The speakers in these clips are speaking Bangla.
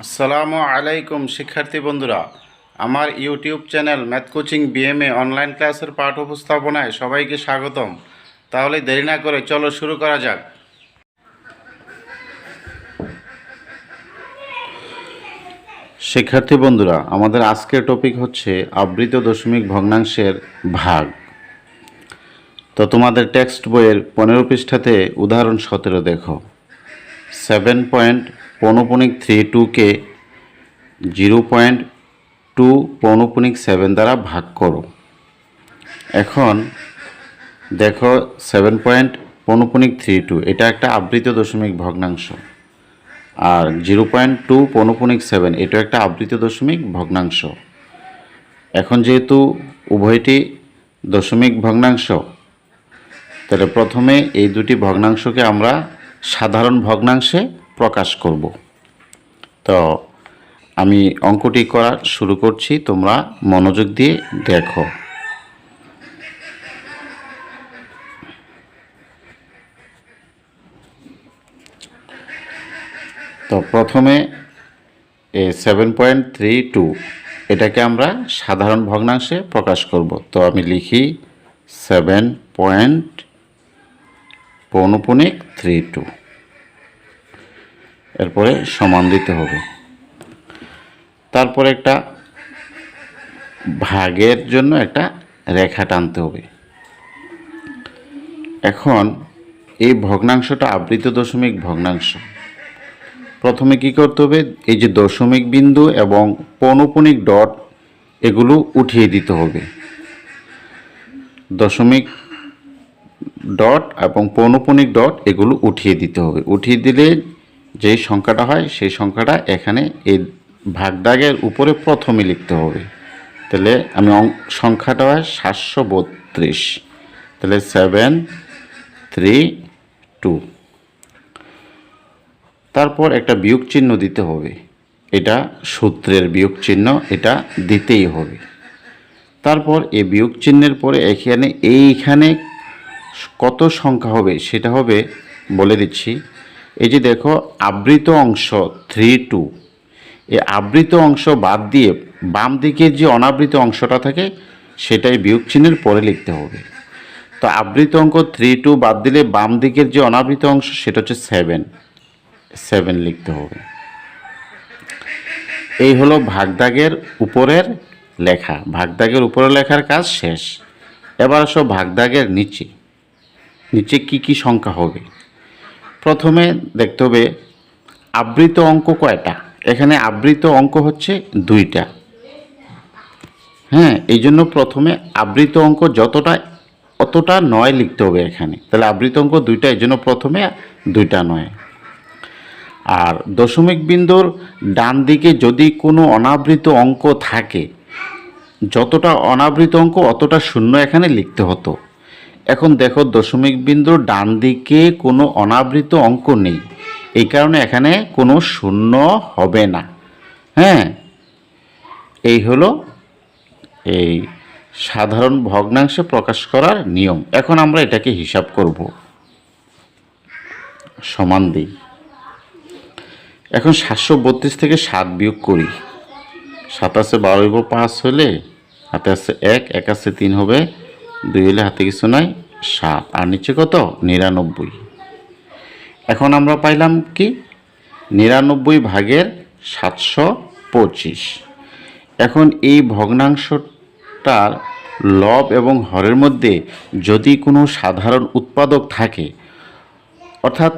আসসালামু আলাইকুম শিক্ষার্থী বন্ধুরা, আমার YouTube channel math coaching BMA online ক্লাসের পাঠ উপস্থাপনায় সবাইকে স্বাগতম। তাহলে দেরি না করে চলো শুরু করা যাক। শিক্ষার্থী বন্ধুরা, আমাদের আজকের টপিক হচ্ছে আবৃত দশমিক ভগ্নাংশের ভাগ। তো তোমাদের টেক্সট বইয়ের 15 পৃষ্ঠাতে উদাহরণ 17 দেখো। 7.32কে 0.2 দ্বারা ভাগ করো। এখন দেখো 7.32 এটা একটা আবৃত দশমিক ভগ্নাংশ, আর 0.2 এটা একটা আবৃত দশমিক ভগ্নাংশ। এখন যেহেতু উভয়টি দশমিক ভগ্নাংশ, তাহলে প্রথমে এই দুটি ভগ্নাংশকে আমরা সাধারণ ভগ্নাংশে প্রকাশ করব। তো আমি অঙ্কটি করা শুরু করছি, তোমরা মনোযোগ দিয়ে দেখো। তো প্রথমে 7.32 এটাকে আমরা সাধারণ ভগ্নাংশে প্রকাশ করব। তো আমি লিখি 7.32, এরপরে সমান দিতে হবে। তারপরে একটা ভাগের জন্য একটা রেখা টানতে হবে। এখন এই ভগ্নাংশটা আবৃত দশমিক ভগ্নাংশ। প্রথমে কি করতে হবে, এই যে দশমিক বিন্দু এবং পৌনঃপুনিক ডট এগুলো উঠিয়ে দিতে হবে। দশমিক ডট এবং পৌনঃপুনিক ডট এগুলো উঠিয়ে দিতে হবে। উঠিয়ে দিলে যেই সংখ্যাটা হয় সেই সংখ্যাটা এখানে এই ভাগদাগের উপরে প্রথমে লিখতে হবে। তাহলে আমি সংখ্যাটা হয় 732, তাহলে 732। তারপর একটা বিয়োগ চিহ্ন দিতে হবে, এটা সূত্রের বিয়োগ চিহ্ন, এটা দিতেই হবে। তারপর এই বিয়োগ চিহ্নের পরে এইখানে কত সংখ্যা হবে সেটা হবে বলে দিচ্ছি। এই যে দেখো আবৃত অংশ 32, এই আবৃত অংশ বাদ দিয়ে বাম দিকে যে অনাবৃত অংশটা থাকে সেটাই বিয়োগ চিহ্নের পরে লিখতে হবে। তো আবৃত অঙ্ক 32 বাদ দিলে বাম দিকের যে অনাবৃত অংশ সেটা হচ্ছে 7 লিখতে হবে। এই হলো ভাগদাগের উপরের লেখা। ভাগদাগের উপরের লেখার কাজ শেষ। এবার আসো ভাগদাগের নিচে কি কি সংখ্যা হবে। প্রথমে দেখতে হবে আবৃত অঙ্ক কয়টা। এখানে আবৃত অঙ্ক হচ্ছে 2টা। এই জন্য প্রথমে আবৃত অঙ্ক যতটা অতটা 9 লিখতে হবে এখানে। তাহলে আবৃত অঙ্ক 2টা, এই জন্য প্রথমে 2টা 9। আর দশমিক বিন্দুর ডান দিকে যদি কোনো অনাবৃত অঙ্ক থাকে, যতটা অনাবৃত অঙ্ক অতটা শূন্য এখানে লিখতে হতো। এখন দেখো দশমিক বিন্দুর ডান দিকে কোনো অনাবৃত অঙ্ক নেই, এই কারণে এখানে কোনো শূন্য হবে না। এই হলো এই সাধারণ ভগ্নাংশে প্রকাশ করার নিয়ম। এখন আমরা এটাকে হিসাব করব। সমান দিই। এখন 732 থেকে 7 বিয়োগ করি। 7 আছে 12 হইব, 5 হলে হাতে আছে 1 আছে 3 হবে, 2 হলে হাতে কিছু নাই 7, আর নিচে কত 99। এখন আমরা পাইলাম কি 99 ভাগের 725। এখন এই ভগ্নাংশটার লব এবং হরের মধ্যে যদি কোনো সাধারণ উৎপাদক থাকে, অর্থাৎ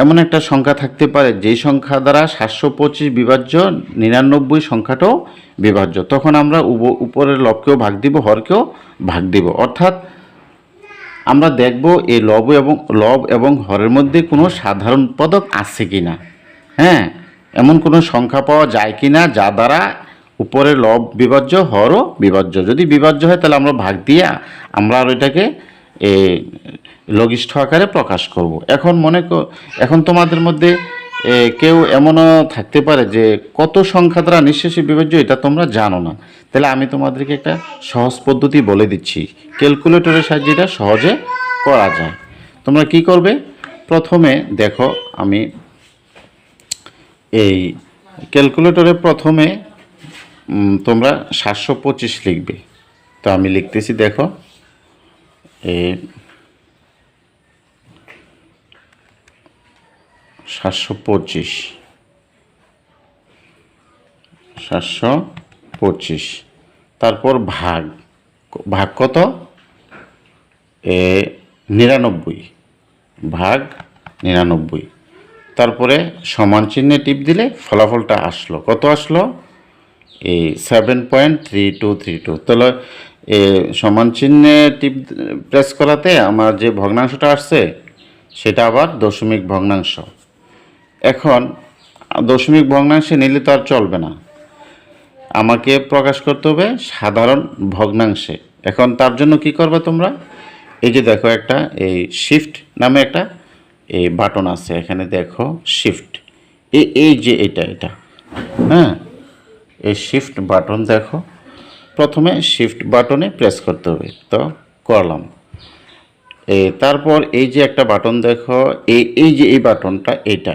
এমন একটা সংখ্যা থাকতে পারে যেই সংখ্যা দ্বারা 725 বিভাজ্য 99 সংখ্যাটাও বিভাজ্য, তখন আমরা উপরের লবকেও ভাগ দিব, হরকেও ভাগ দিব। অর্থাৎ আমরা দেখব এই লব এবং হরের মধ্যে কোনো সাধারণ উৎপাদক আছে কিনা। এমন কোনো সংখ্যা পাওয়া যায় কিনা যা দ্বারা উপরে লব বিভাজ্য হরও বিভাজ্য। যদি বিভাজ্য হয় তাহলে আমরা ভাগ দিয়ে আমরা আর ওইটাকে লঘিষ্ঠ আকারে প্রকাশ করব। এখন তোমাদের মধ্যে কেউ এমনও থাকতে পারে যে কত সংখ্যা দ্বারা নিঃশেষে বিভাজ্য এটা তোমরা জানো না। তাহলে আমি তোমাদেরকে একটা সহজ পদ্ধতি বলে দিচ্ছি, ক্যালকুলেটরের সাহায্যে এটা সহজে করা যায়। তোমরা কি করবে, প্রথমে দেখো আমি এই ক্যালকুলেটরে প্রথমে তোমরা 725 লিখবে। তো আমি লিখতেছি, দেখো 725, তারপর ভাগ ভাগ কত 99, ভাগ 99, তারপরে সমান চিহ্নে টিপ দিলে ফলাফলটা আসলো, কত আসলো 7.3232। তাহলে সমান চিহ্নে টিপ প্রেস করাতে আমার যে ভগ্নাংশটা আসছে সেটা আবার দশমিক ভগ্নাংশ। এখন দশমিক ভগ্নাংশে নিলে তো আর চলবে না, আমাকে প্রকাশ করতে হবে সাধারণ ভগ্নাংশে। এখন তার জন্য কি করবে তোমরা, এই যে দেখো একটা এই শিফট নামে একটা এই বাটন আছে, এখানে দেখো শিফট, এই যে এটা হ্যাঁ, এই শিফট বাটন দেখো, প্রথমে শিফট বাটনে প্রেস করতে হবে। তো করলাম, তারপর এই যে একটা বাটন দেখো, এই যে এই বাটনটা, এটা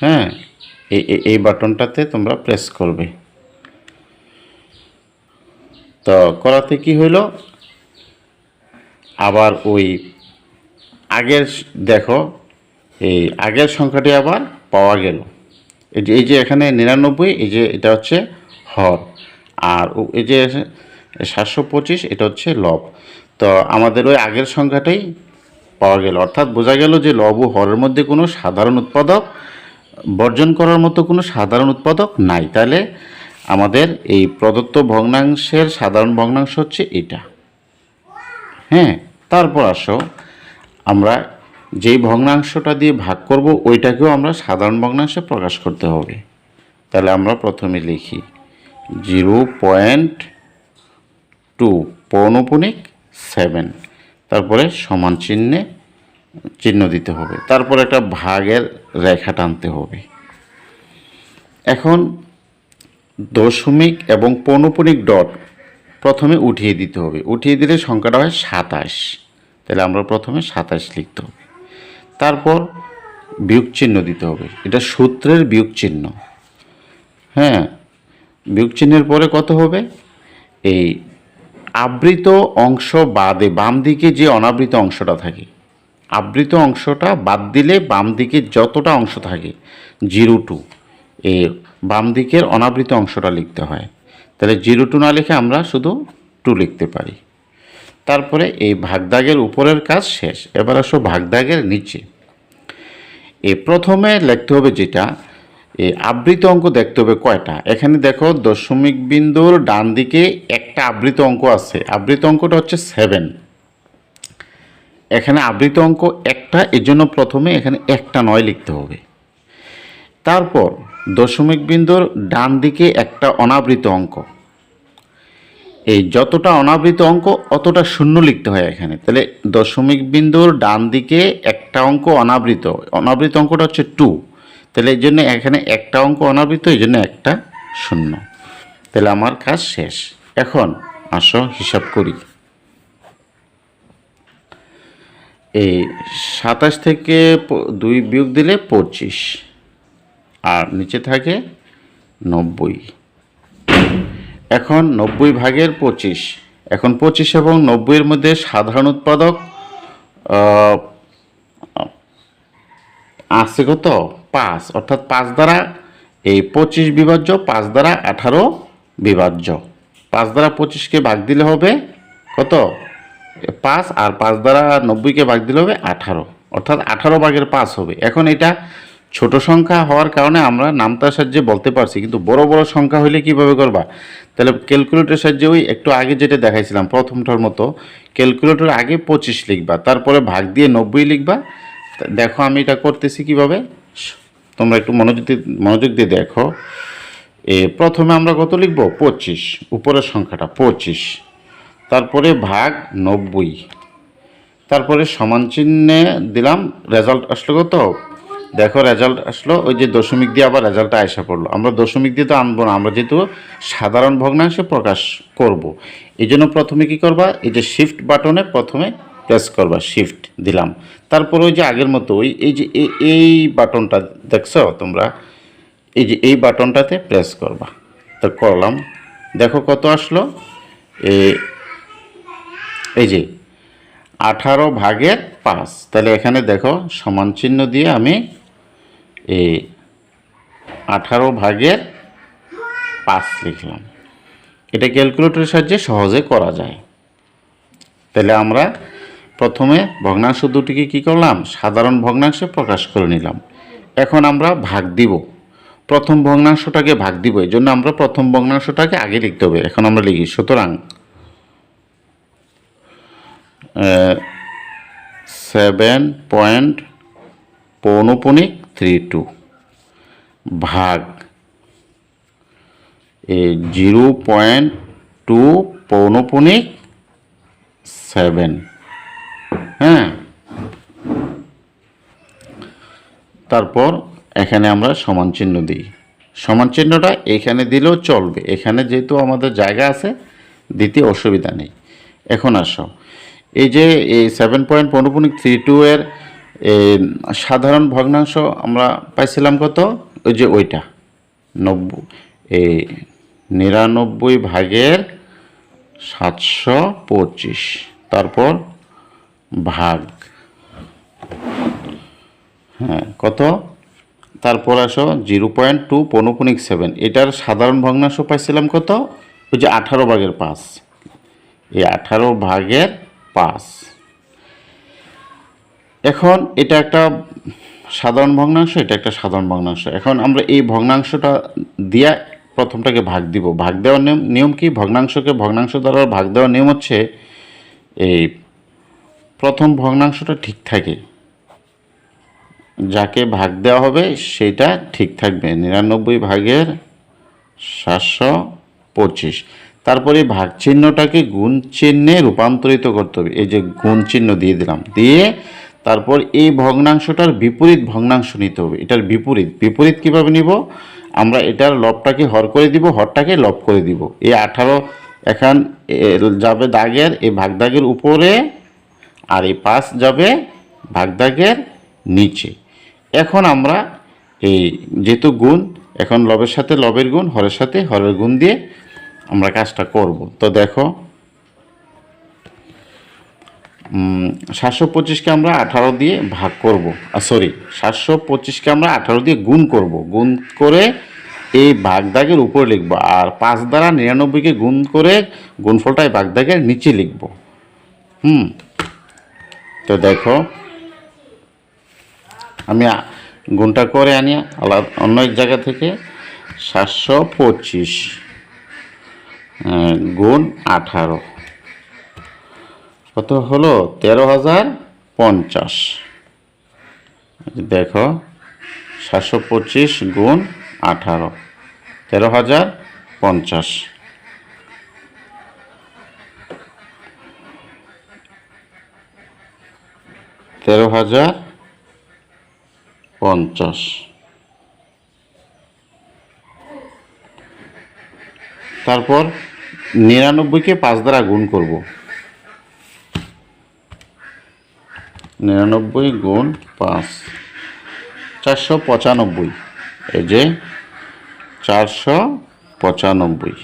হ্যাঁ, এই বাটনটাতে তোমরা প্রেস করবে। তো করাতে কি হইল, আবার ওই আগের দেখো এই আগের সংখ্যাটি আবার পাওয়া গেল। এই যে এখানে 99, এই যে এটা হচ্ছে হর, আর এই যে 725 এটা হচ্ছে লব। তো আমাদের ওই আগের সংখ্যাটাই পাওয়া গেল, অর্থাৎ বোঝা গেল যে লব ও হরের মধ্যে কোনো সাধারণ উৎপাদক বর্জন করার মতো কোনো সাধারণ উৎপাদক নাই। তাহলে আমাদের এই প্রদত্ত ভগ্নাংশের সাধারণ ভগ্নাংশ হচ্ছে এটা। হ্যাঁ, তারপর আসো আমরা যেই ভগ্নাংশটা দিয়ে ভাগ করব ওইটাকেও আমরা সাধারণ ভগ্নাংশে প্রকাশ করতে হবে। তাহলে আমরা প্রথমে লিখি 0.2 পৌনঃপুনিক 7, তারপরে সমান চিহ্ন দিতে হবে, তারপর একটা ভাগের রেখা টানতে হবে। এখন দশমিক এবং পৌনঃপুনিক ডট প্রথমে উঠিয়ে দিতে হবে, উঠিয়ে দিলে সংখ্যাটা হয় 27। তাহলে আমরা প্রথমে 27 লিখতে হবে, তারপর বিয়োগ চিহ্ন দিতে হবে, এটা সূত্রের বিয়োগ চিহ্ন। হ্যাঁ, বিয়োগ চিহ্নের পরে কত হবে, এই আবৃত অংশ বাদে বাম দিকে যে অনাবৃত অংশটা থাকে, আবৃত অংশটা বাদ দিলে বাম দিকে যতটা অংশ থাকে 02, এর বাম দিকের অনাবৃত অংশটা লিখতে হয়। তাহলে 02 না লিখে আমরা শুধু 2 লিখতে পারি। তারপরে এই ভাগদাগের উপরের কাজ শেষ। এবার আসো ভাগদাগের নিচে, প্রথমে লিখতে হবে যেটা এই আবৃত অঙ্ক দেখতে হবে কয়টা। এখানে দেখো দশমিক বিন্দুর ডান দিকে একটা আবৃত অঙ্ক আছে, আবৃত অঙ্কটা হচ্ছে 7। এখানে আবৃত অঙ্ক একটা, এর জন্য প্রথমে এখানে একটা 9 লিখতে হবে। তারপর দশমিক বিন্দুর ডান দিকে একটা অনাবৃত অঙ্ক, এই যতটা অনাবৃত অঙ্ক অতটা শূন্য লিখতে হয় এখানে। তাহলে দশমিক বিন্দুর ডান দিকে একটা অঙ্ক অনাবৃত, অনাবৃত অঙ্কটা হচ্ছে 2, তাহলে এই জন্য এখানে একটা অঙ্ক অনাবৃত, এই জন্য একটা শূন্য। তাহলে আমার কাজ শেষ। এখন আসো হিসাব করি, এই 27 থেকে 2 বিয়োগ দিলে 25, আর নিচে থাকে 90। এখন 90 ভাগের 25, এখন 25 এবং 90-এর মধ্যে সাধারণ উৎপাদক আছে কত 5, অর্থাৎ 5 দ্বারা এই 25 বিভাজ্য, 5 দ্বারা 18 বিভাজ্য। 5 দ্বারা 25কে ভাগ দিলে হবে কত 5, আর 5 দ্বারা 90কে ভাগ দিলে হবে 18, অর্থাৎ 18 ভাগের 5 হবে। এখন এটা ছোট সংখ্যা হওয়ার কারণে আমরা নামতার সাহায্যে বলতে পারছি, কিন্তু বড় বড় সংখ্যা হলে কিভাবে করবা, তাহলে ক্যালকুলেটরের সাহায্যে ওই একটু আগে যেটা দেখাইছিলাম প্রথমটার মতো, ক্যালকুলেটর আগে 25 লিখবা, তারপরে ভাগ দিয়ে 90 লিখবা। দেখো আমি এটা করতেছি কিভাবে, তোমরা একটু মনোযোগ দিয়ে দেখো। প্রথমে আমরা কত লিখব 25, উপরের সংখ্যাটা 25, তারপরে ভাগ 90, তারপরে সমান চিহ্নে দিলাম, রেজাল্ট আসলো কত, দেখো রেজাল্ট আসলো ওই যে দশমিক দিয়ে আবার রেজাল্টটা আসা পড়লো। আমরা দশমিক দিয়ে তো আনবো না, আমরা যেহেতু সাধারণ ভগ্নাংশে প্রকাশ করব, এই জন্য প্রথমে কি করবা, এই যে শিফট বাটনে প্রথমে প্রেস করবা, শিফট দিলাম, তারপর ওই যে আগের মতো এই যে এই বাটনটা দেখছো তোমরা, এই যে এই বাটনটাতে প্রেস করবা। তো করলাম, দেখো কত আসলো, এই যে 18/5। তাহলে এখানে দেখো সমান চিহ্ন দিয়ে আমি এই 18/5 লিখলাম। এটা ক্যালকুলেটরের সাহায্যে সহজে করা যায়। তাহলে আমরা প্রথমে ভগ্নাংশ দুটিকে কী করলাম, সাধারণ ভগ্নাংশে প্রকাশ করে নিলাম। এখন আমরা ভাগ দিব, প্রথম ভগ্নাংশটাকে ভাগ দিব, এই জন্য আমরা প্রথম ভগ্নাংশটাকে আগে লিখতে হবে। এখন আমরা লিখি, সুতরাং 7.32 ভাগ 0.2 হ্যাঁ, তারপর এখানে আমরা সমান চিহ্ন দিই। সমান চিহ্নটা এখানে দিলেও চলবে, এখানে যেহেতু আমাদের জায়গা আছে দিতে অসুবিধা নেই। এখন আসো, এই যে এই 7.32 এর সাধারণ ভগ্নাংশ আমরা পাইছিলাম কত, ওই যে ওইটা 99/725, তারপর ভাগ, হ্যাঁ কত, তারপর আসো 0.2 এটার সাধারণ ভগ্নাংশ পাইছিলাম কত, ওই যে 18/5, এই 18/5। এখন এটা একটা সাধারণ ভগ্নাংশ, এটা একটা সাধারণ ভগ্নাংশ। এখন আমরা এই ভগ্নাংশটা দিয়া প্রথমটাকে ভাগ দিব। ভাগ দেওয়ার নিয়ম কি, ভগ্নাংশকে ভগ্নাংশ দ্বারা ভাগ দেওয়ার নিয়ম হচ্ছে এই প্রথম ভগ্নাংশটা ঠিক থাকে, যাকে ভাগ দেওয়া হবে সেটা ঠিক থাকবে। 99/725, তারপরে ভাগ চিহ্নটাকে গুণ চিহ্নে রূপান্তরিত করতে হবে। এই যে গুণ চিহ্ন দিয়ে দিলাম, দিয়ে তারপর এই ভগ্নাংশটার বিপরীত ভগ্নাংশ নিতে হবে। এটার বিপরীত কীভাবে নিব, আমরা এটার লবটাকে হর করে দিব, হরটাকে লব করে দিব। এই 18 এখন যাবে দাগের, এই ভাগ দাগের উপরে, আর এই 5 যাবে ভাগ দাগের নিচে। এখন আমরা এই যেহেতু গুণ, এখন লবের সাথে লবের গুণ, হরের সাথে হরের গুণ দিয়ে আমরা কাজটা করব। তো দেখো 725কে আমরা 18 দিয়ে ভাগ করব, 725কে আমরা 18 দিয়ে গুণ করব, গুণ করে এই ভাগ দাগের উপরে লিখব, আর 5 দ্বারা 99কে গুণ করে গুণফলটা এই ভাগ দাগের নিচে লিখব। তো দেখো আমি গুণটা করে আনি আলাদা অন্য এক জায়গা থেকে। 725 গুণ 18 কত হলো, 13,050। দেখো 725 গুণ 18, 13,050। তারপর 99কে 5 দ্বারা গুণ করব, 99 গুণ 5, 495। এই যে 495।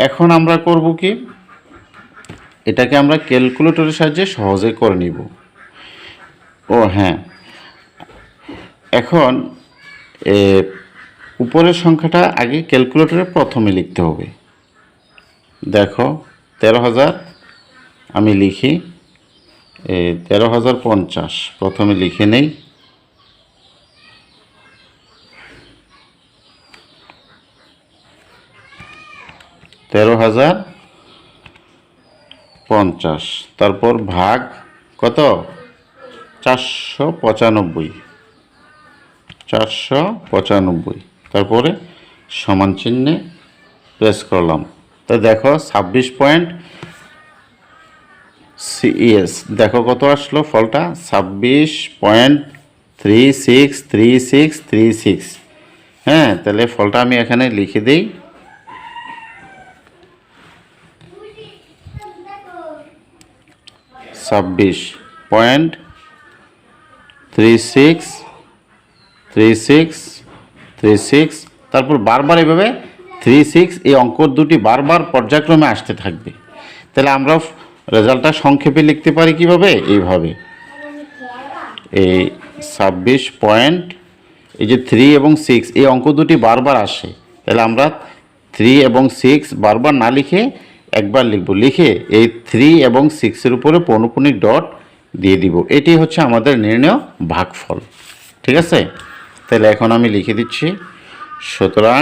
এখন আমরা করব কি, এটাকে আমরা ক্যালকুলেটরের সাহায্যে সহজে করে নিব। ও হ্যাঁ, এখন উপরের সংখ্যাটা আগে ক্যালকুলেটরে প্রথমে লিখতে হবে। দেখো 13,000 আমি লিখি, 13,050 প্রথমে লিখে নেই। $13,050, তারপর ভাগ কত, 495, তারপরে সমান চিহ্নে প্রেস করলাম। তো দেখো 26.CS, দেখো কত আসলো ফলটা, 26.363636। হ্যাঁ, তাহলে ফলটা আমি এখানে লিখে দিই, 26.36 3 6 3 6, তারপর বারবার এভাবে 3 6 এই অঙ্ক দুটি বারবার পর্যায়ক্রমে আসতে থাকবে। তাহলে আমরা রেজাল্টটা সংক্ষেপে লিখতে পারি কিভাবে? এইভাবে, এই 26 পয়েন্ট, এই যে 3 এবং 6 এই অঙ্ক দুটি বারবার আসে, তাহলে আমরা 3 এবং 6 বারবার না লিখে একবার লিখব, লিখে এই 3 এবং 6-এর উপরে পৌনঃপুনিক ডট দিয়ে দিব। এটি হচ্ছে আমাদের নির্ণয় ভাগফল। ঠিক আছে, তাহলে এখন আমি লিখে দিচ্ছি, সুতরাং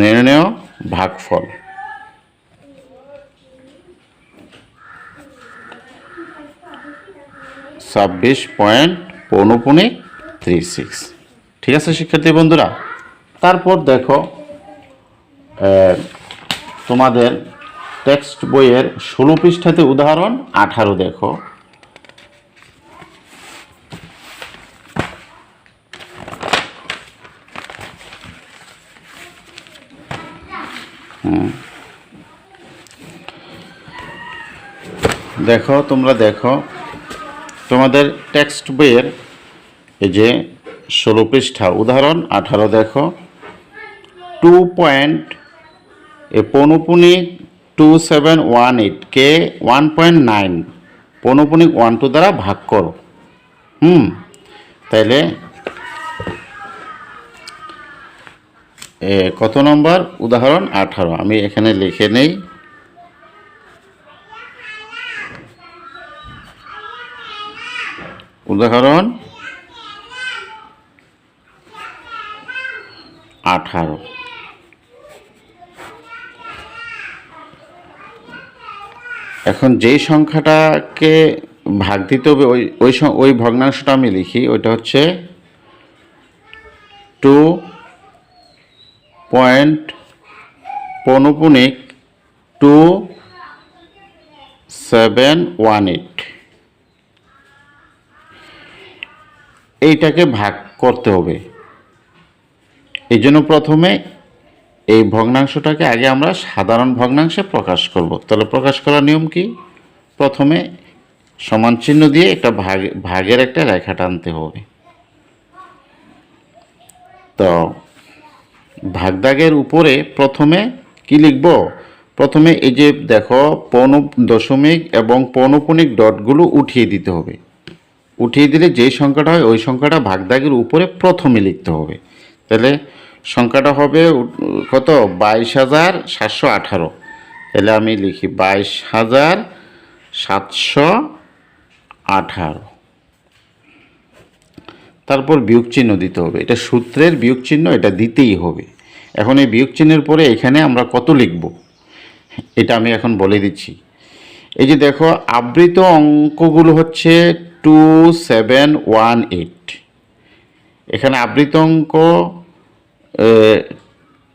নির্ণয় ভাগফল ছাব্বিশ পয়েন্ট পৌনঃপুনিক 36। ঠিক আছে শিক্ষার্থী বন্ধুরা, তারপর দেখো তোমাদের টেক্সট বইয়ের 16 পৃষ্ঠাতে উদাহরণ 18 দেখো। দেখো তোমরা দেখো তোমাদের টেক্সট বইয়ের এই যে 16 পৃষ্ঠা উদাহরণ 18 দেখো, 2 পয়েন্ট পৌনঃপুনিক 2718 কে 1.9 পৌনঃপুনিক 12 দ্বারা ভাগ করো। তাইলে কত নম্বর উদাহরণ 18 আমি এখানে লিখে নেই। উদাহরণ 18, এখন যেই সংখ্যাটাকে ভাগ দিতে হবে ওই ভগ্নাংশটা আমি লিখি, ওইটা হচ্ছে 2 পয়েন্ট পৌনঃপুনিক 2718 এইটাকে ভাগ করতে হবে। এই জন্য প্রথমে এই ভগ্নাংশটাকে আগে আমরা সাধারণ ভগ্নাংশে প্রকাশ করব। তাহলে প্রকাশ করার নিয়ম কি? প্রথমে সমান চিহ্ন দিয়ে একটা ভাগের একটা রেখা টানতে হবে। তো ভাগদাগের উপরে প্রথমে কি লিখব? প্রথমে এই যে দেখো দশমিক এবং পৌনঃপুনিক ডটগুলো উঠিয়ে দিতে হবে। উঠিয়ে দিলে যেই সংখ্যাটা হয় ওই সংখ্যাটা ভাগদাগের উপরে প্রথমে লিখতে হবে। তাহলে সংখ্যাটা হবে কত? 22,718। তাহলে আমি লিখি 22,718। তারপর বিয়োগ চিহ্ন দিতে হবে, এটা সূত্রের বিয়োগ চিহ্ন, এটা দিতেই হবে। এখন এই বিয়োগ চিহ্নের পরে এখানে আমরা কত লিখব এটা আমি এখন বলে দিচ্ছি। এই যে দেখো আবৃত অঙ্কগুলো হচ্ছে 2718, এখানে আবৃত অঙ্ক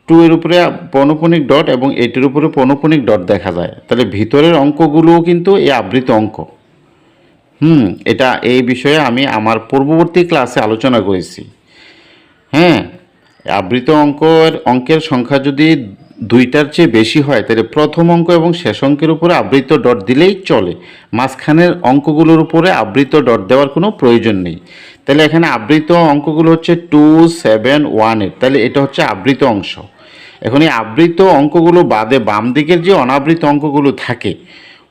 2 এর উপরে পৌনঃপুনিক ডট এবং 8 এর উপরে পৌনঃপুনিক ডট দেখা যায়। তাহলে ভিতরের অঙ্কগুলোও কিন্তু এই আবৃত অঙ্ক। এটা এই বিষয়ে আমি আমার পূর্ববর্তী ক্লাসে আলোচনা করেছি। আবৃত অঙ্কের সংখ্যা যদি 2টার চেয়ে বেশি হয় তাহলে প্রথম অঙ্ক এবং শেষ অঙ্কের উপরে আবৃত ডট দিলেই চলে, মাঝখানের অঙ্কগুলোর উপরে আবৃত ডট দেওয়ার কোনো প্রয়োজন নেই। তাহলে এখানে আবৃত অঙ্কগুলো হচ্ছে 2718, তাহলে এটা হচ্ছে আবৃত অংশ। এখন এই আবৃত অঙ্কগুলো বাদে বাম দিকের যে অনাবৃত অঙ্কগুলো থাকে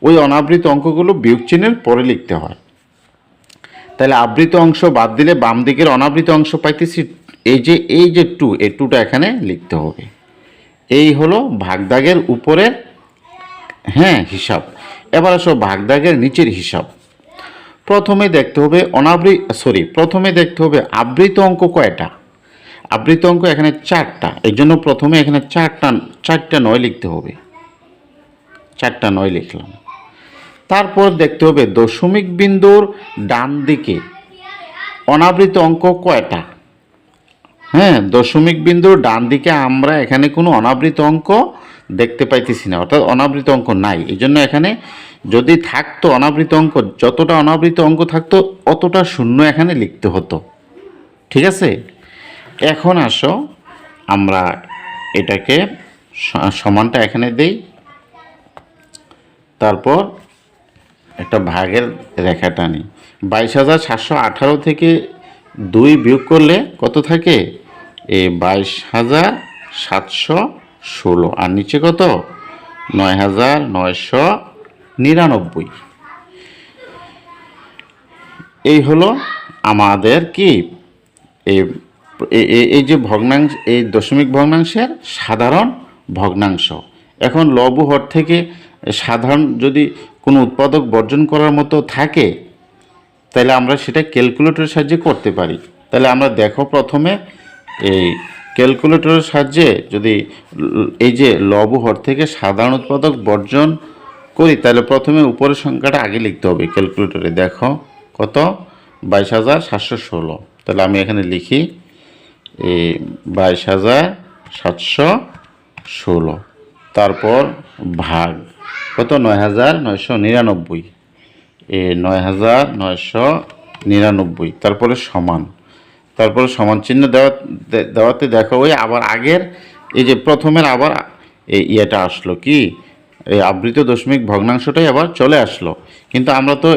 ওই অনাবৃত অঙ্কগুলো বিয়োগ চিহ্নের পরে লিখতে হয়। তাহলে আবৃত অংশ বাদ দিলে বাম দিকের অনাবৃত অংশ পাইতেছি, এই যে 2, এই 2টা এখানে লিখতে হবে। এই হলো ভাগদাগের উপরের হিসাব। এবার আসো ভাগদাগের নিচের হিসাব। প্রথমে দেখতে হবে আবৃত অঙ্ক কয়টা। আবৃত অঙ্ক এখানে 4টা, এই জন্য প্রথমে এখানে 4টা 9 লিখতে হবে। 4টা 9 লিখলাম। তারপর দেখতে হবে দশমিক বিন্দুর ডান দিকে অনাবৃত অঙ্ক কয়টা। দশমিক বিন্দুর ডান দিকে আমরা এখানে কোনো অনাবৃত অঙ্ক দেখতে পাইতেছি না, অর্থাৎ অনাবৃত অঙ্ক নাই। এই জন্য এখানে যদি থাকতো অনাবৃত অঙ্ক, যতটা অনাবৃত অঙ্ক থাকতো অতটা শূন্য এখানে লিখতে হতো। ঠিক আছে, এখন আসো আমরা এটাকে সমানটা এখানে দেই। তারপর একটা ভাগের রেখা টানি। 22,718 থেকে 2 বিয়োগ করলে কত থাকে? 22,716। আর নিচে কত? 9,999। এই হলো আমাদের কি এই এই যে ভগ্নাংশ, এই দশমিক ভগ্নাংশের সাধারণ ভগ্নাংশ। এখন লব ও হর থেকে সাধারণ যদি কোনো উৎপাদক বর্জন করার মতো থাকে তাহলে আমরা সেটা ক্যালকুলেটরের সাহায্যে করতে পারি। তাহলে আমরা দেখো প্রথমে এই ক্যালকুলেটরের সাহায্যে যদি এই যে লব ও হর থেকে সাধারণ উৎপাদক বর্জন করি তাহলে প্রথমে উপরের সংখ্যাটা আগে লিখতে হবে ক্যালকুলেটরে। দেখো কত? 22,716। তাহলে আমি এখানে লিখি 22,716, তারপর ভাগ কত? 9,999। 9,999, তারপরে সমান, তারপরে সমান চিহ্ন দেওয়াতে দেখো ওই আবার আগের এই যে প্রথমের আবার এই ইয়েটা আসলো কি, এই আবৃত দশমিক ভগ্নাংশটাই আবার চলে আসলো। কিন্তু আমরা তো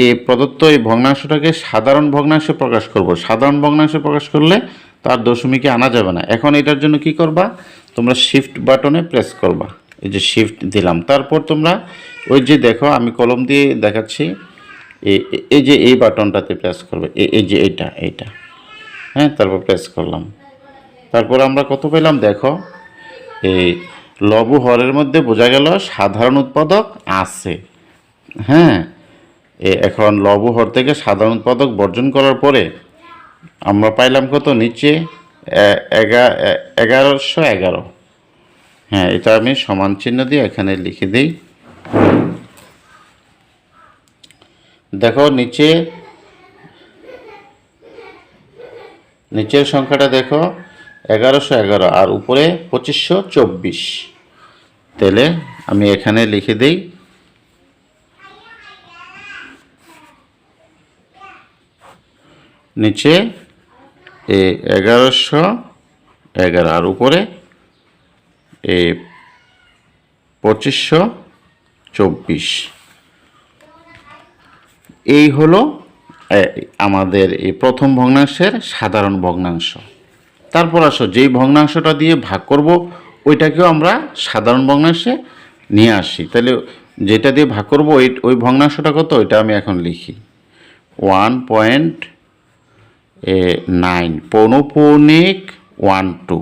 এই প্রদত্ত এই ভগ্নাংশটাকে সাধারণ ভগ্নাংশে প্রকাশ করব। সাধারণ ভগ্নাংশে প্রকাশ করলে তার দশমিকে আনা যাবে না। এখন এটার জন্য কি করবা? তোমরা শিফট বাটনে প্রেস করবা। এই যে শিফট দিলাম, তারপর তোমরা ওই যে দেখো আমি কলম দিয়ে দেখাচ্ছি, এই যে এই বাটনটাতে প্রেস করবে, এই যে এইটা, হ্যাঁ, তারপর প্রেস করলাম। তারপর আমরা কত পেলাম দেখো, এই লব হরের মধ্যে বোঝা গেল সাধারণ উৎপাদক আছে। হ্যাঁ, এখন লব হর থেকে সাধারণ উৎপাদক বর্জন করার পরে আমরা পাইলাম কত? নিচে 1111। হ্যাঁ, এটা আমি সমান চিহ্ন দিয়ে এখানে লিখে দিই। দেখো নিচের সংখ্যাটা দেখো 1111 আর উপরে 2524। তাহলে আমি এখানে লিখে দিই নিচে 1111 আর উপরে 2524। এই হলো আমাদের এই প্রথম ভগ্নাংশের সাধারণ ভগ্নাংশ। তারপর আসো যেই ভগ্নাংশটা দিয়ে ভাগ করব ওইটাকেও আমরা সাধারণ ভগ্নাংশে নিয়ে আসি। তাহলে যেটা দিয়ে ভাগ করব ওই ভগ্নাংশটা কত? ওইটা আমি এখন লিখি 1.9 পৌনঃপুনিক 12।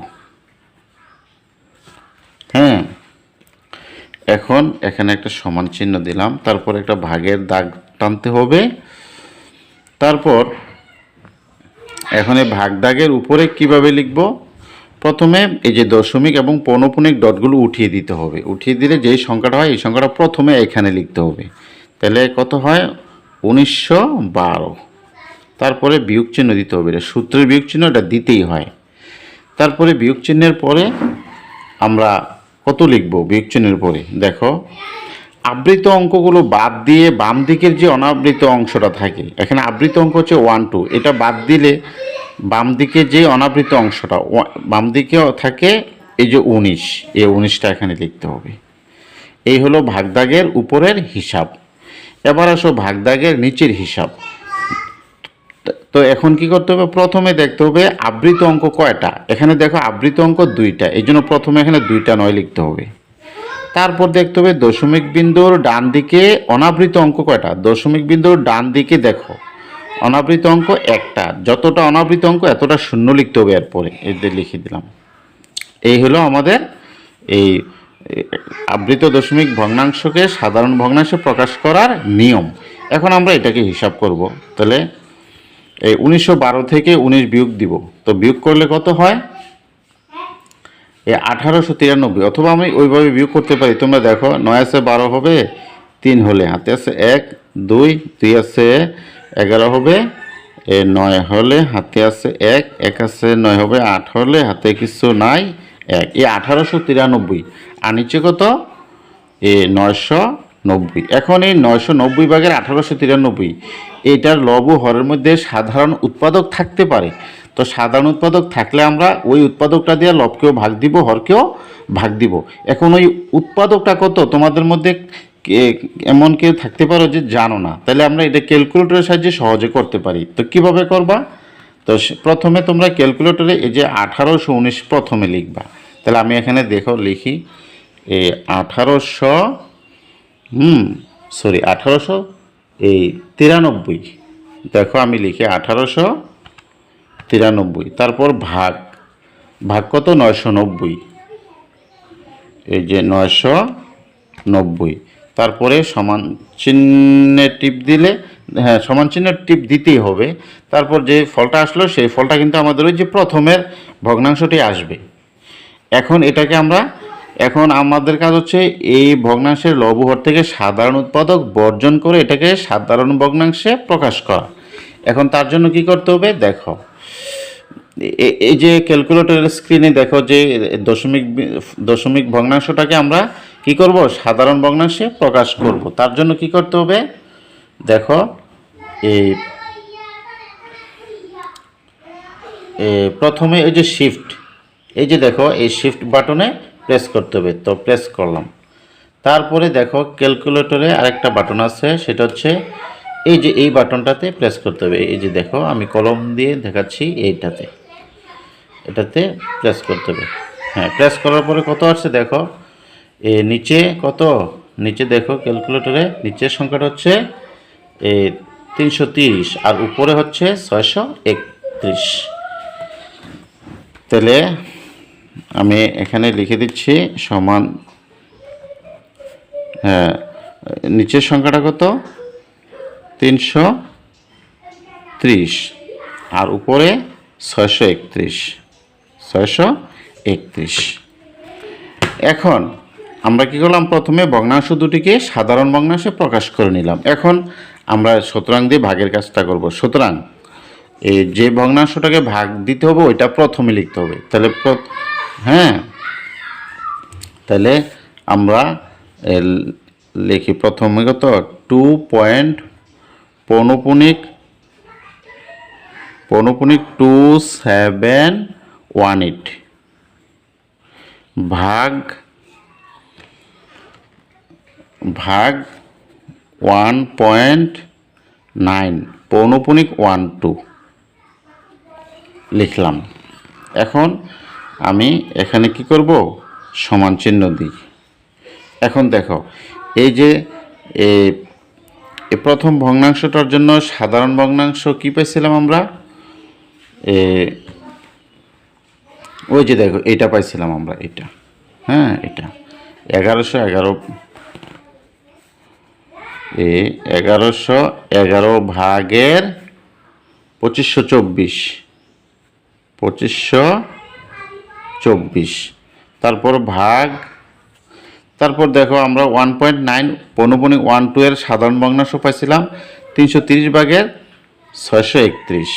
হ্যাঁ, এখন এখানে একটা সমান চিহ্ন দিলাম, তারপর একটা ভাগের দাগ টানতে হবে। তারপর এখন এই ভাগ দাগের উপরে কিভাবে লিখব? প্রথমে এই যে দশমিক এবং পৌনঃপুনিক ডটগুলো উঠিয়ে দিতে হবে। উঠিয়ে দিলে যেই সংখ্যাটা হয় এই সংখ্যাটা প্রথমে এখানে লিখতে হবে। তাহলে কত হয়? 1912। তারপরে বিয়োগ চিহ্ন দিতে হবে, এটা সূত্রের বিয়োগ চিহ্ন, এটা দিতেই হয়। তারপরে বিয়োগ চিহ্নের পরে আমরা কত লিখব? বিয়োগ চিহ্নের পরে দেখো আবৃত অঙ্কগুলো বাদ দিয়ে বাম দিকের যে অনাবৃত অংশটা থাকে, এখানে আবৃত অঙ্ক হচ্ছে 1 2, এটা বাদ দিলে বাম দিকে যে অনাবৃত অংশটা বাম দিকে থাকে এই যে 19, এই 19টা এখানে লিখতে হবে। এই হলো ভাগদাগের উপরের হিসাব। এবার আসো ভাগদাগের নিচের হিসাব। তো এখন কি করতে হবে? প্রথমে দেখতে হবে আবৃত অঙ্ক কয়টা। এখানে দেখো আবৃত অঙ্ক 2টা, এই জন্য প্রথমে এখানে 2টা 9 লিখতে হবে। তারপর দেখতে হবে দশমিক বিন্দুর ডান দিকে অনাবৃত অঙ্ক কয়টা। দশমিক বিন্দুর ডান দিকে দেখো অনাবৃত অঙ্ক একটা, যতটা অনাবৃত অঙ্ক এতটা শূন্য লিখতে হবে। এরপরে এদের লিখে দিলাম। এই হলো আমাদের এই আবৃত দশমিক ভগ্নাংশকে সাধারণ ভগ্নাংশে প্রকাশ করার নিয়ম। এখন আমরা এটাকে হিসাব করব। তাহলে এই 1912 থেকে 19 বিয়োগ দিব, তো বিয়োগ করলে কত হয়? 1893। অথবা আমি ওইভাবে বিয়োগ করতে পারি। তোমরা দেখো 9 আছে 12 হবে, 3 হলে হাতে আছে 1 2, 2 আছে 11 হবে, 9 হলে হাতে আছে 1 1 আছে 9 হবে, 8 হলে হাতে কিছু নাই 1, এই 1893। আর নিচে কত? 990। এখন এই 990 ভাগের 1893 এইটার লব হরের মধ্যে সাধারণ উৎপাদক থাকতে পারে। তো সাধারণ উৎপাদক থাকলে আমরা ওই উৎপাদকটা দিয়ে লবকেও ভাগ দিব, হরকেও ভাগ দিব। এখন ওই উৎপাদকটা কত তোমাদের মধ্যে এমন কেউ থাকতে পারো যে জানো না, তাহলে আমরা এটা ক্যালকুলেটরের সাহায্যে সহজে করতে পারি। তো কিভাবে করবা? তো প্রথমে তোমরা ক্যালকুলেটরে এই যে 1819 প্রথমে লিখবা। তাহলে আমি এখানে দেখো লিখি এই 1893। দেখো আমি লিখি 1893। তারপর ভাগ কত? 990। এই যে 990। তারপরে সমান চিহ্নে টিপ দিলে, হ্যাঁ সমান চিহ্ন টিপ দিতেই হবে। তারপর যে ফলটা আসলো সেই ফলটা কিন্তু আমাদের ওই যে প্রথমের ভগ্নাংশটি আসবে। এখন এটাকে আমরা, এখন আমাদের কাজ হচ্ছে এই ভগ্নাংশের লব হর থেকে সাধারণ উৎপাদক বর্জন করে এটাকে সাধারণ ভগ্নাংশে প্রকাশ করা। এখন তার জন্য কি করতে হবে? দেখো এই যে ক্যালকুলেটরের স্ক্রিনে দেখো যে দশমিক ভগ্নাংশটাকে আমরা কি করব? সাধারণ ভগ্নাংশে প্রকাশ করব। তার জন্য কি করতে হবে? দেখো এই প্রথমে এই যে শিফট, এই যে দেখো এই শিফট বাটনে প্রেস করতে হবে। তো প্রেস করলাম। তারপরে দেখো ক্যালকুলেটরে আরেকটা বাটন আছে, সেটা হচ্ছে এই যে এই বাটনটাতে প্রেস করতে হবে। এই যে দেখো আমি কলম দিয়ে দেখাচ্ছি, এটাতে প্রেস করতে হবে। হ্যাঁ, প্রেস করার পরে কত আসছে দেখো, নিচে কত, নিচে দেখো ক্যালকুলেটরে নিচের সংখ্যাটা হচ্ছে 330 আর উপরে হচ্ছে 631। তাহলে আমি এখানে লিখে দিচ্ছি সমান, হ্যাঁ নিচের সংখ্যাটা কত? 330 আর উপরে 631। এখন আমরা কি করলাম? প্রথমে ভগ্নাংশ দুটিকে সাধারণ ভগ্নাংশে প্রকাশ করে নিলাম। এখন আমরা সুতরাং দিয়ে ভাগের কাজটা করব। সুতরাং এই যে ভগ্নাংশটাকে ভাগ দিতে হবে ওইটা প্রথমে লিখতে হবে। তাহলে হ্যাঁ, তাহলে আমরা লিখি প্রথমে কত? 2.2718 ভাগ 1.9 12 লিখলাম। এখন আমি এখানে কি করব? সমান চিহ্ন দিই। এখন দেখো এই যে প্রথম ভগ্নাংশটার জন্য সাধারণ ভগ্নাংশ কি পাইছিলাম আমরা? ওই যে দেখো এটা পাইছিলাম আমরা, এটা, হ্যাঁ এটা 1111 ভাগের 2524। তারপর ভাগ, তারপর দেখো আমরা 1.9 12 এর সাধারণ ভগ্নাংশ পাইছিলাম 330 ভাগের 631।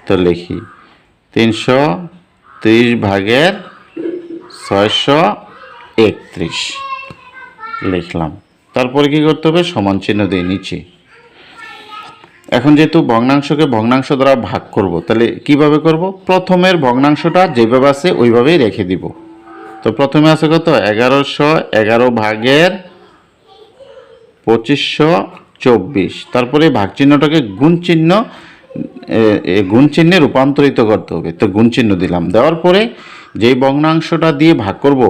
তো লিখি 330 ভাগের 631 লিখলাম। তারপরে কি করতে হবে? সমান চিহ্ন দিয়ে নিচে। এখন যেহেতু ভগ্নাংশকে ভগ্নাংশ দ্বারা ভাগ করব, তাহলে কিভাবে করব? প্রথমের ভগ্নাংশটা যেভাবে আছে ওইভাবেই রেখে দিব। তো প্রথমে আছে কত? 1111 ভাগের 2524। তারপরে ভাগ চিহ্নটাকে গুণ চিহ্নে রূপান্তরিত করতে হবে। তো গুণ চিহ্ন দিলাম। দেওয়ার পরে যেই ভগ্নাংশটা দিয়ে ভাগ করব,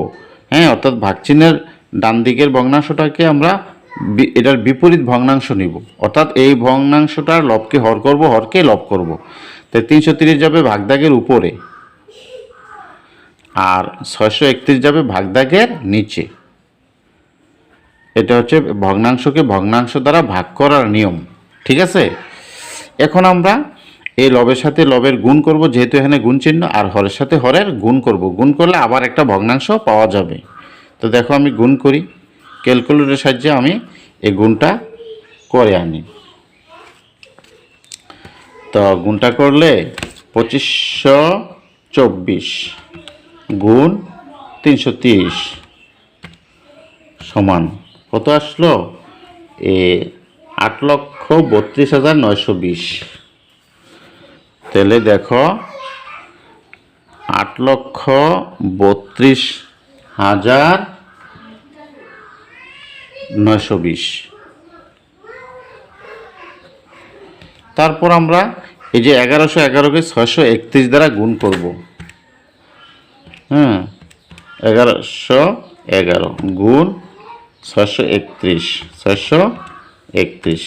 হ্যাঁ অর্থাৎ ভাগ চিহ্নের ডান দিকের ভগ্নাংশটাকে আমরা এটার বিপরীত ভগ্নাংশ নিব। অর্থাৎ এই ভগ্নাংশটার লবকে হর করব, হরকে লব করব। তাই 330 যাবে ভাগদাগের উপরে আর 631 যাবে ভাগদাগের নিচে। এটা হচ্ছে ভগ্নাংশকে ভগ্নাংশ দ্বারা ভাগ করার নিয়ম। ঠিক আছে? এখন আমরা এই লবের সাথে লবের গুণ করব, যেহেতু এখানে গুণ চিহ্ন, আর হরের সাথে হরের গুণ করব। গুণ করলে আবার একটা ভগ্নাংশ পাওয়া যাবে। তো দেখো আমি গুণ করি, ক্যালকুলেটরের সাহায্যে আমি এই গুণটা করে আনি। তো গুণটা করলে 2524 গুণ 330 সমান কত আসলো? 8,32,920। তাহলে দেখো 8,32,000 920। তারপর আমরা এই যে 1111কে 631 দ্বারা গুণ করব। 1111 গুণ 631, 631,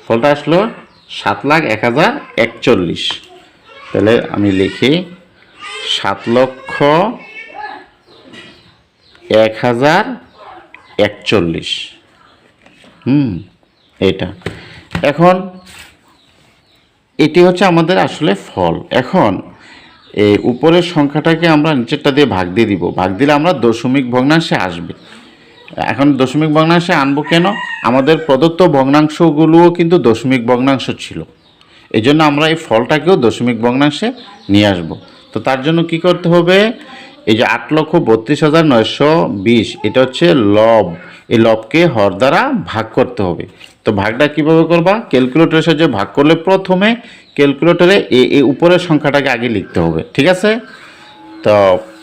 ফলটা আসলো 7,01,041। তাহলে আমি লিখি 7,01,041। এটা এখন এটি হচ্ছে আমাদের আসলে ফল। এখন এই উপরের সংখ্যাটাকে আমরা নিচেরটা দিয়ে ভাগ দিয়ে দিব, ভাগ দিলে আমরা দশমিক ভগ্নাংশে আসবে। এখন দশমিক ভগ্নাংশে আনবো কেন? আমাদের প্রদত্ত ভগ্নাংশগুলোও কিন্তু দশমিক ভগ্নাংশ ছিল, এই জন্য আমরা এই ফলটাকেও দশমিক ভগ্নাংশে নিয়ে আসব। তো তার জন্য কি করতে হবে? এই যে 8,32,920 এটা হচ্ছে লব, এই লবকে হর দ্বারা ভাগ করতে হবে। তো ভাগটা কিভাবে করবা? ক্যালকুলেটরের সাহায্যে ভাগ করলে প্রথমে ক্যালকুলেটরে এই উপরের সংখ্যাটাকে আগে লিখতে হবে, ঠিক আছে? তো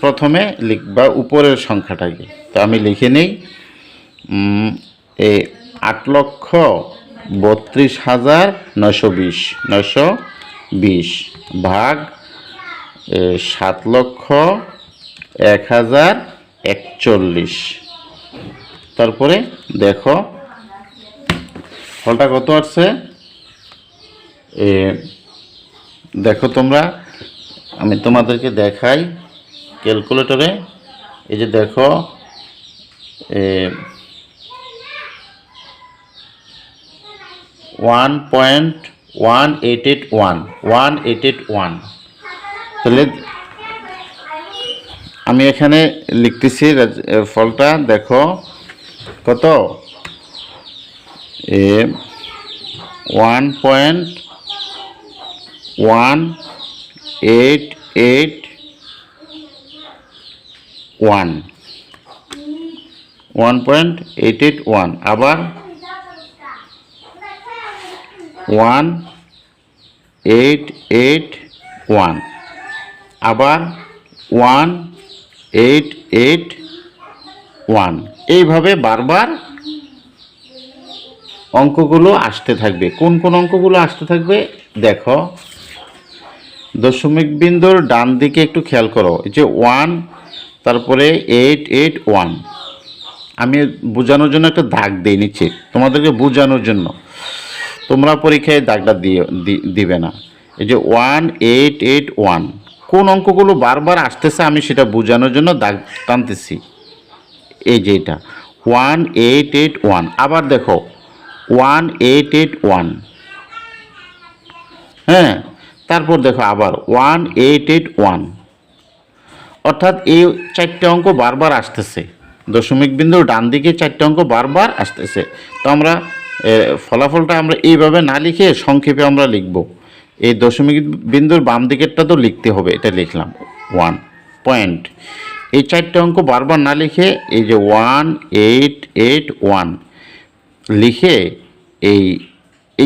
প্রথমে লিখবা উপরের সংখ্যাটাকে। তো আমি লিখে নেই এই 8,32,920 ভাগ 7,01,041। তারপরে দেখো ফলটা কত আসছে। দেখো তোমরা, আমি তোমাদেরকে দেখাই ক্যালকুলেটরে। এই যে দেখো 1.1881। তাহলে আমি এখানে লিখতেছি ফলটা দেখো কত, 1.881, আবার 1.881, আবার 1.881। এইভাবে বারবার অঙ্কগুলো আসতে থাকবে। কোন কোন অঙ্কগুলো আসতে থাকবে দেখো, দশমিক বিন্দুর ডান দিকে একটু খেয়াল করো, এই যে 1, তারপরে 881। আমি বোঝানোর জন্য একটা দাগ দিয়ে নিচ্ছি তোমাদেরকে বোঝানোর জন্য, তোমরা পরীক্ষায় দাগটা দিবে না। এই যে 1.881, কোন অঙ্কগুলো বারবার আসতেছে আমি সেটা বোঝানোর জন্য দাগ টানতেছি। এই যে এটা 1.881, আবার দেখো 1.881, তারপর দেখো আবার 1.881। অর্থাৎ এই 4টে অঙ্ক বারবার আসতেছে, দশমিক বিন্দুর ডান দিকে 4টে অঙ্ক বারবার আসতেছে। তো আমরা ফলাফলটা আমরা এইভাবে না লিখে সংক্ষেপে আমরা লিখব। এই দশমিক বিন্দুর বাম দিকেরটা তো লিখতে হবে, এটা লিখলাম 1 পয়েন্ট। এই 4টে অঙ্ক বারবার না লিখে এই যে 1.881 লিখে এই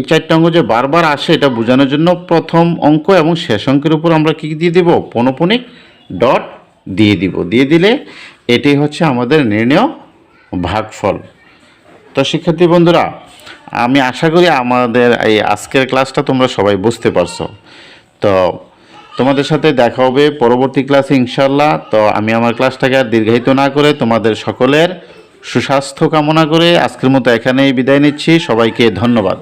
4টে অঙ্ক যে বারবার আসে এটা বোঝানোর জন্য প্রথম অঙ্ক এবং শেষ অঙ্কের উপর আমরা কি দিয়ে দিব? পৌনঃপুনিক ডট দিয়ে দিব। দিয়ে দিলে এটি হচ্ছে আমাদের নির্ণেয় ভাগফল। তো শিক্ষার্থী বন্ধুরা, আমি আশা করি আমাদের এই আজকের ক্লাসটা তোমরা সবাই বুঝতে পারছো। তো তোমাদের সাথে দেখা হবে পরবর্তী ক্লাসে ইনশাল্লাহ। তো আমি আমার ক্লাসটাকে আর দীর্ঘায়িত না করে তোমাদের সকলের সুস্বাস্থ্য কামনা করে আজকের মতো এখানেই বিদায় নিচ্ছি। সবাইকে ধন্যবাদ।